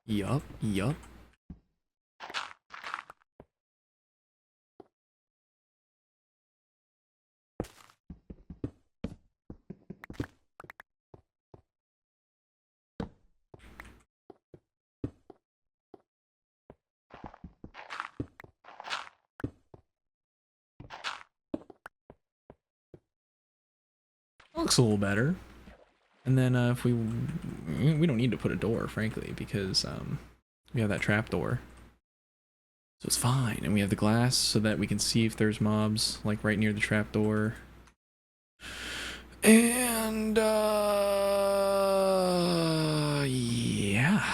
Yup, yup. Looks a little better. And then if we don't need to put a door, frankly, because we have that trap door. So it's fine. And we have the glass so that we can see if there's mobs like right near the trap door. And yeah.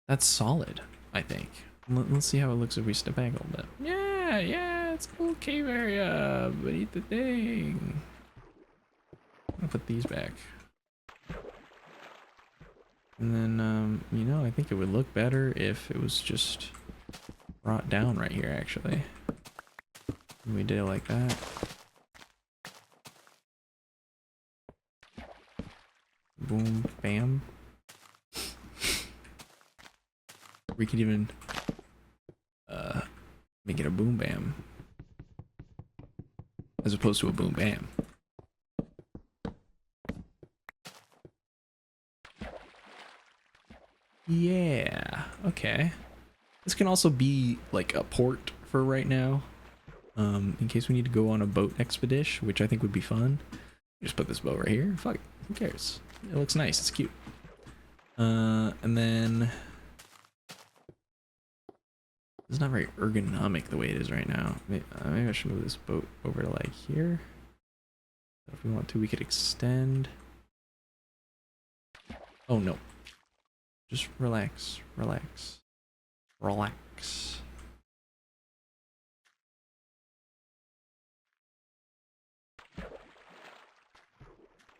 That's solid, I think. Let's see how it looks if we step back a little bit. Yeah, yeah, it's a cool cave area, but eat the thing. I'll put these back. And then, you know, I think it would look better if it was just brought down right here, actually. And we did it like that. Boom, bam. We could even make it a boom bam as opposed to a boom bam. Yeah, okay. This can also be like a port for right now. In case we need to go on a boat expedition, which I think would be fun. Just put this boat right here. Fuck it. Who cares? It looks nice. It's cute. And then it's not very ergonomic the way it is right now. Maybe I should move this boat over to like here. If we want to, we could extend. Oh no. Just relax, relax, relax.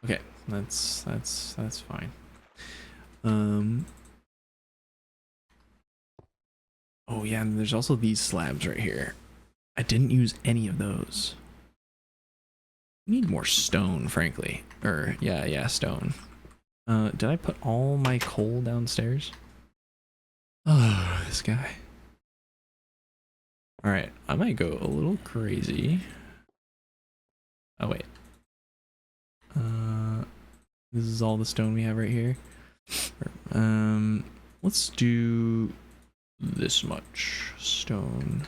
Okay, that's fine. Oh yeah, and there's also these slabs right here. I didn't use any of those. We need more stone, frankly. Or yeah, stone. Did I put all my coal downstairs? Oh, this guy. Alright, I might go a little crazy. Oh wait. This is all the stone we have right here. Let's do this much stone.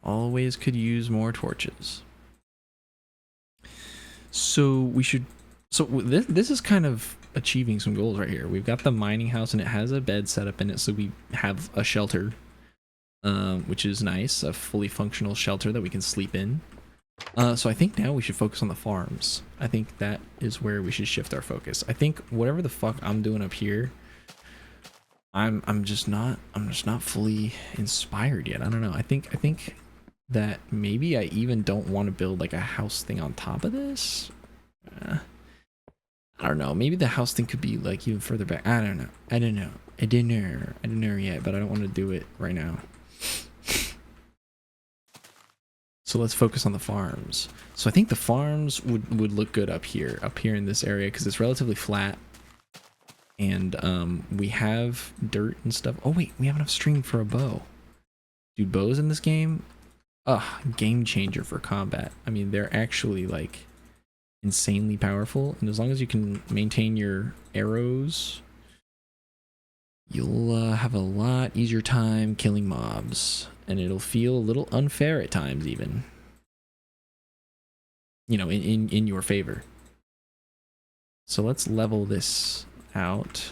Always could use more torches. So we should. So this is kind of achieving some goals right here. We've got the mining house and it has a bed set up in it, so we have a shelter, which is nice. A fully functional shelter that we can sleep in. So I think now we should focus on the farms. I think that is where we should shift our focus. I think whatever the fuck I'm doing up here, I'm just not fully inspired yet. I don't know. I think that maybe I even don't want to build like a house thing on top of this. I don't know. Maybe the house thing could be like even further back. I don't know. I don't know yet, but I don't want to do it right now. So let's focus on the farms. So I think the farms would look good up here in this area because it's relatively flat. And we have dirt and stuff. Oh wait, we have enough string for a bow. Dude, bows in this game, game changer for combat. I mean, they're actually like insanely powerful, and as long as you can maintain your arrows, you'll have a lot easier time killing mobs, and it'll feel a little unfair at times, even, you know, in your favor. So let's level this out.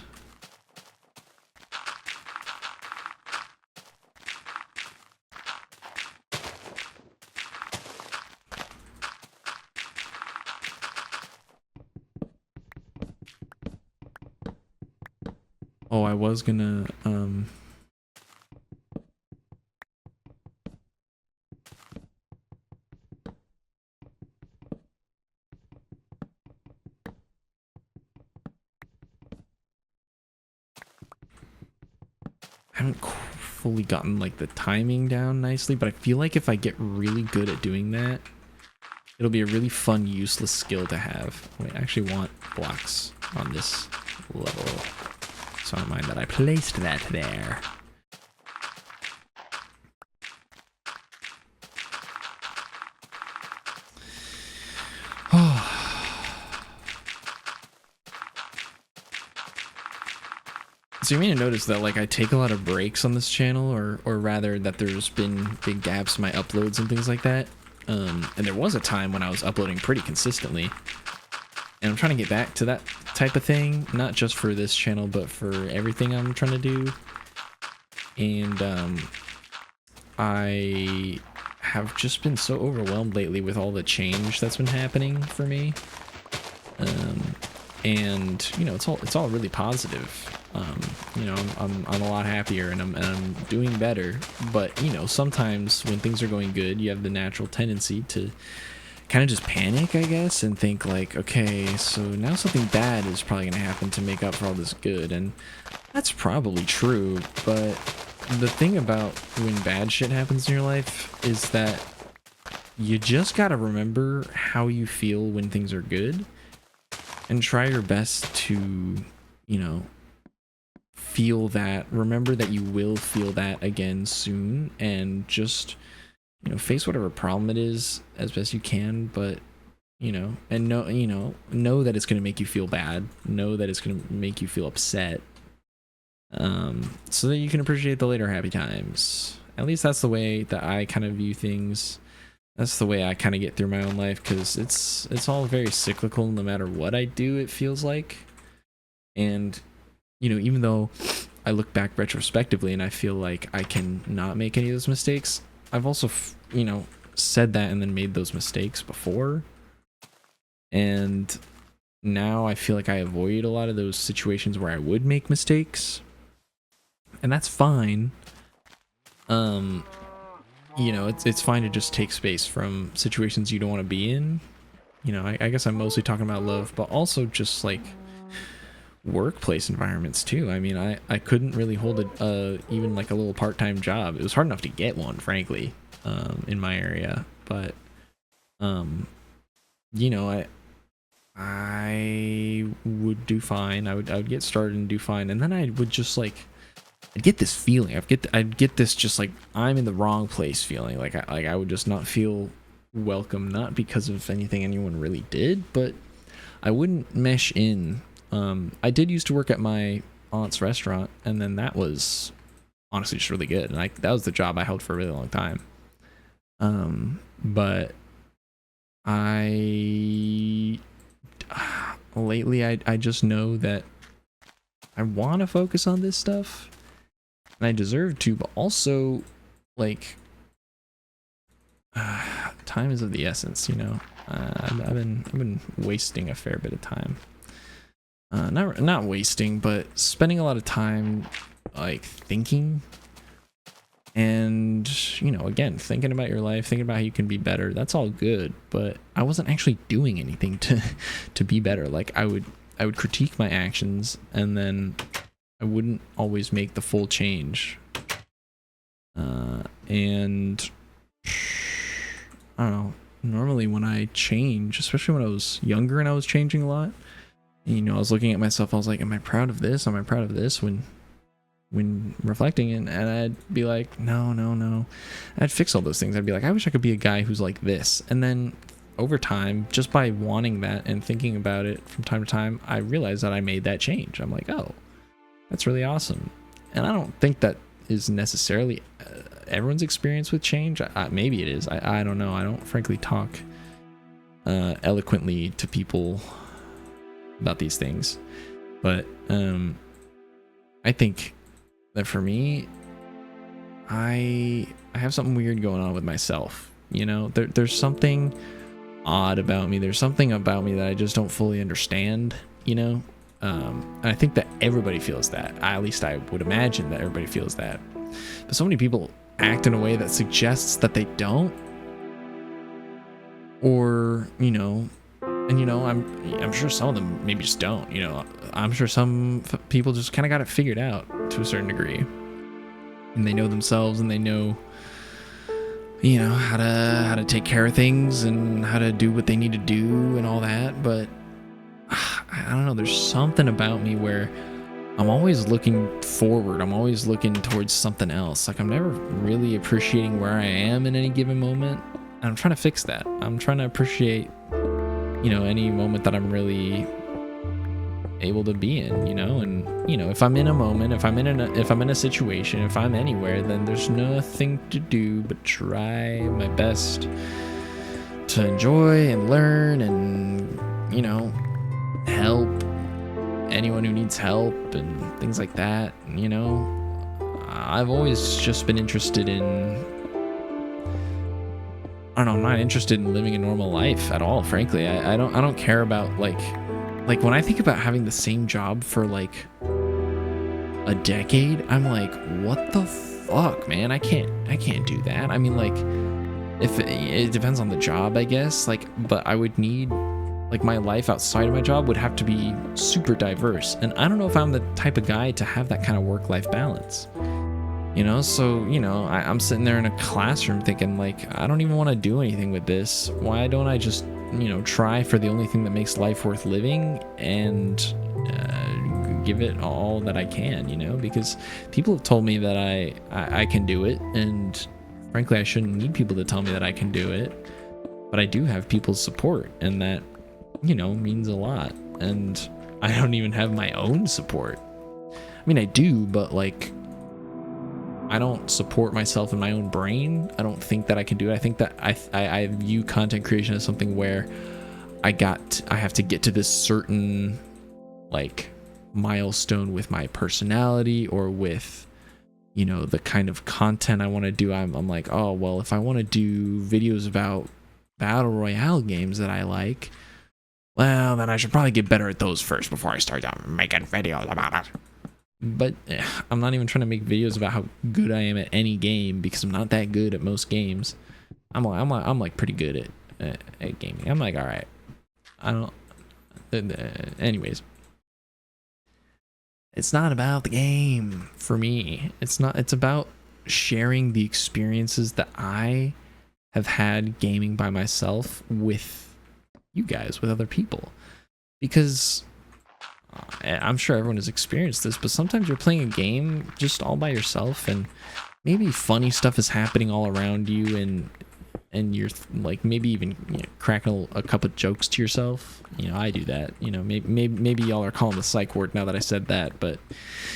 Oh, I was gonna haven't fully gotten like the timing down nicely, but I feel like if I get really good at doing that, it'll be a really fun, useless skill to have. Wait, I actually want blocks on this level, so I don't mind that I placed that there. Oh. So you may have noticed that like I take a lot of breaks on this channel, or rather that there's been big gaps in my uploads and things like that. And there was a time when I was uploading pretty consistently, and I'm trying to get back to that type of thing, not just for this channel, but for everything I'm trying to do. And I have just been so overwhelmed lately with all the change that's been happening for me. And you know, it's all really positive. You know, I'm a lot happier, and I'm doing better. But you know, sometimes when things are going good, you have the natural tendency to kind of just panic, I guess, and think like, okay, so now something bad is probably going to happen to make up for all this good. And that's probably true, but the thing about when bad shit happens in your life is that you just got to remember how you feel when things are good, and try your best to, you know, feel that, remember that you will feel that again soon, and just, you know, face whatever problem it is as best you can. But you know, and know that it's going to make you feel bad, know that it's going to make you feel upset, so that you can appreciate the later happy times. At least that's the way that I kind of view things. That's the way I kind of get through my own life, because it's all very cyclical. No matter what I do, it feels like. And you know, even though I look back retrospectively and I feel like I can not make any of those mistakes, I've also, you know, said that and then made those mistakes before. And now I feel like I avoid a lot of those situations where I would make mistakes. And that's fine. You know, it's fine to just take space from situations you don't want to be in. You know, I guess I'm mostly talking about love, but also just like workplace environments too. I mean, I couldn't really hold even like a little part-time job. It was hard enough to get one, frankly, in my area. But you know, I would do fine. I would get started and do fine, and then I would just like, I'd get this feeling. I'd get this just like I'm in the wrong place feeling. Like I would just not feel welcome, not because of anything anyone really did, but I wouldn't mesh in. I did used to work at my aunt's restaurant, and then that was honestly just really good, and that was the job I held for a really long time. But lately I just know that I want to focus on this stuff, and I deserve to, but also like time is of the essence, you know. I've been wasting a fair bit of time. Not wasting, but spending a lot of time like thinking, and you know, again, thinking about your life, thinking about how you can be better. That's all good, but I wasn't actually doing anything to be better. Like I would critique my actions, and then I wouldn't always make the full change. And I don't know, normally when I change, especially when I was younger and I was changing a lot, you know, I was looking at myself, I was like, am I proud of this? Am I proud of this? When reflecting, and I'd be like, no. I'd fix all those things. I'd be like, I wish I could be a guy who's like this. And then over time, just by wanting that and thinking about it from time to time, I realized that I made that change. I'm like, oh, that's really awesome. And I don't think that is necessarily everyone's experience with change. Maybe it is. I don't know. I don't frankly talk eloquently to people about these things, but I think that for me, I have something weird going on with myself. You know, there's something odd about me. There's something about me that I just don't fully understand, you know. And I think that everybody feels that. At least I would imagine that everybody feels that. But so many people act in a way that suggests that they don't, or you know. And you know, I'm sure some of them maybe just don't. You know, I'm sure some people just kind of got it figured out to a certain degree. and they know themselves, and they know, you know, how to take care of things and how to do what they need to do and all that. But I don't know, there's something about me where I'm always looking forward. I'm always looking towards something else. Like, I'm never really appreciating where I am in any given moment. And I'm trying to fix that. I'm trying to appreciate, you know, any moment that I'm really able to be in, you know. And, you know, if I'm in a moment, if I'm in a situation, if I'm anywhere, then there's nothing to do but try my best to enjoy and learn and, you know, help anyone who needs help and things like that. You know, I've always just been interested in, I don't know, I'm not interested in living a normal life at all, frankly. I don't care about like when I think about having the same job for like a decade, I'm like, what the fuck, man? I can't do that. I mean, like, if it depends on the job, I guess, like, but I would need, like, my life outside of my job would have to be super diverse. And I don't know if I'm the type of guy to have that kind of work-life balance. You know, so, you know, I'm sitting there in a classroom thinking, like, I don't even want to do anything with this. Why don't I just, you know, try for the only thing that makes life worth living and give it all that I can, you know? Because people have told me that I can do it, and frankly, I shouldn't need people to tell me that I can do it. But I do have people's support, and that, you know, means a lot. And I don't even have my own support. I mean, I do, but like, I don't support myself in my own brain. I don't think that I can do it. I think that I view content creation as something where I have to get to this certain like milestone with my personality or with, you know, the kind of content I want to do. I'm like, oh, well, if I want to do videos about battle royale games that I like, well, then I should probably get better at those first before I start making videos about it. But I'm not even trying to make videos about how good I am at any game, because I'm not that good at most games. I'm like pretty good at gaming. I'm like, all right. I don't. Anyways, it's not about the game for me. It's not. It's about sharing the experiences that I have had gaming by myself with you guys, with other people, because I'm sure everyone has experienced this, but sometimes you're playing a game just all by yourself, and maybe funny stuff is happening all around you, and you're like maybe even, you know, cracking a couple of jokes to yourself. You know, I do that. You know, maybe y'all are calling the psych ward now that I said that, but,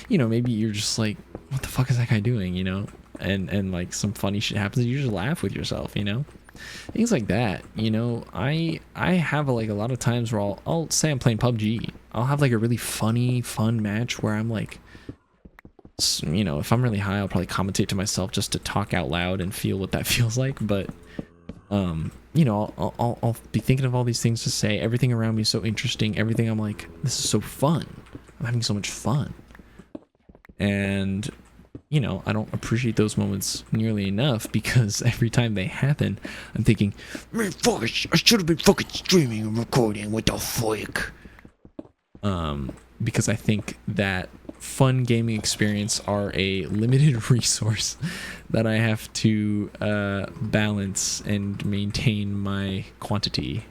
you know, maybe you're just like, what the fuck is that guy doing? You know, and like some funny shit happens, and you just laugh with yourself. You know, things like that. You know, I have like a lot of times where I'll say I'm playing PUBG. I'll have like a really fun match where I'm like, you know, if I'm really high, I'll probably commentate to myself just to talk out loud and feel what that feels like. But you know, I'll be thinking of all these things to say. Everything around me is so interesting. Everything, I'm like, this is so fun. I'm having so much fun. And, you know, I don't appreciate those moments nearly enough, because every time they happen, I'm thinking, man, fuck, I should have been fucking streaming and recording. What the fuck? Because I think that fun gaming experience are a limited resource that I have to balance and maintain my quantity.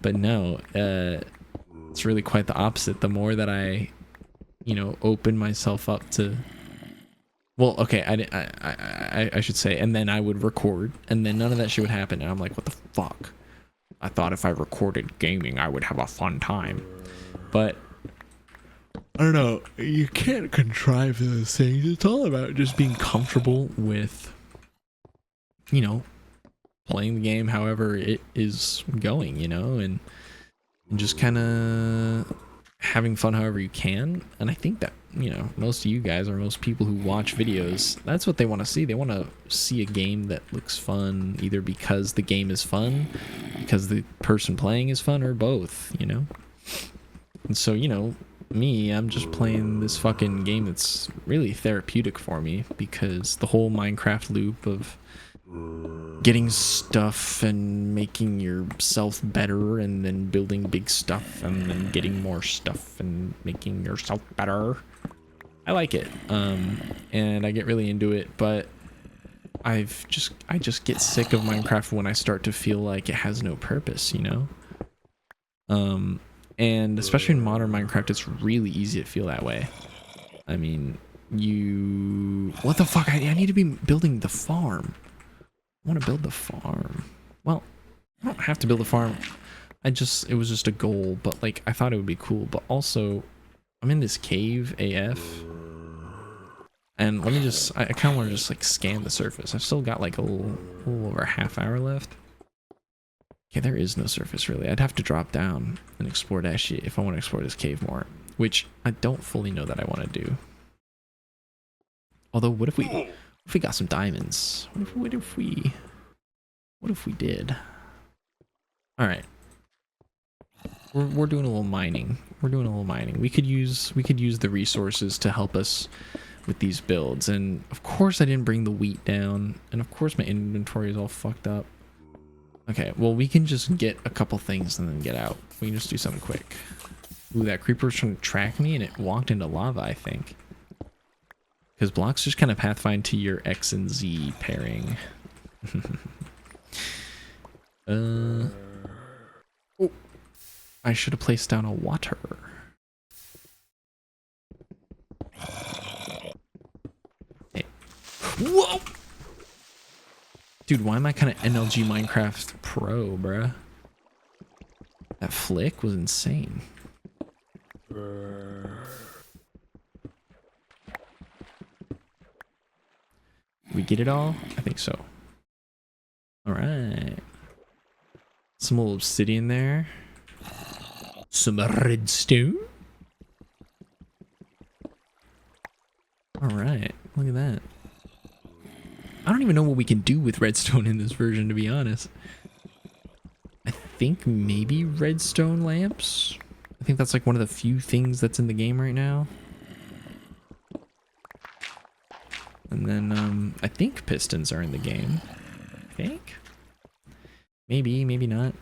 But no, it's really quite the opposite. The more that I, you know, open myself up to, well, okay, I should say, and then I would record, and then none of that shit would happen, and I'm like, what the fuck? I thought if I recorded gaming, I would have a fun time. But I don't know, you can't contrive those things. It's all about just being comfortable with, you know, playing the game however it is going, you know, and just kind of having fun however you can. And I think that, you know, most of you guys, or most people who watch videos, that's what they want to see. They want to see a game that looks fun, either because the game is fun, because the person playing is fun, or both, you know. And so, you know, me, I'm just playing this fucking game that's really therapeutic for me, because the whole Minecraft loop of getting stuff and making yourself better, and then building big stuff, and then getting more stuff and making yourself better, I like it, and I get really into it, but I just get sick of Minecraft when I start to feel like it has no purpose, you know? And especially in modern Minecraft, it's really easy to feel that way. I mean, what the fuck? I need to be building the farm. I want to build the farm. Well, I don't have to build a farm. It was just a goal, but like, I thought it would be cool, but also, I'm in this cave AF. And let me just, I kind of want to just like scan the surface. I've still got like a little over a half hour left. Okay, there is no surface really. I'd have to drop down and explore that shit if I want to explore this cave more, which I don't fully know that I want to do. Although, what if we got some diamonds? What if we did? All right, we're doing a little mining. We're doing a little mining. We could use the resources to help us with these builds. And of course, I didn't bring the wheat down, and of course, my inventory is all fucked up. Okay, well, we can just get a couple things and then get out. We can just do something quick. Ooh, that creeper was trying to track me and it walked into lava, I think. Because blocks just kind of pathfind to your X and Z pairing. Oh, I should have placed down a water. Hey. Whoa! Dude, why am I kind of NLG Minecraft Pro, bruh? That flick was insane. We get it all? I think so. Alright. Some little obsidian there. Some redstone. Alright, look at that. I don't even know what we can do with redstone in this version, to be honest. I think maybe redstone lamps? I think that's like one of the few things that's in the game right now. And then, I think pistons are in the game. I think? Maybe, maybe not.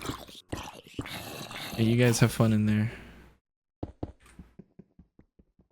Hey, you guys have fun in there.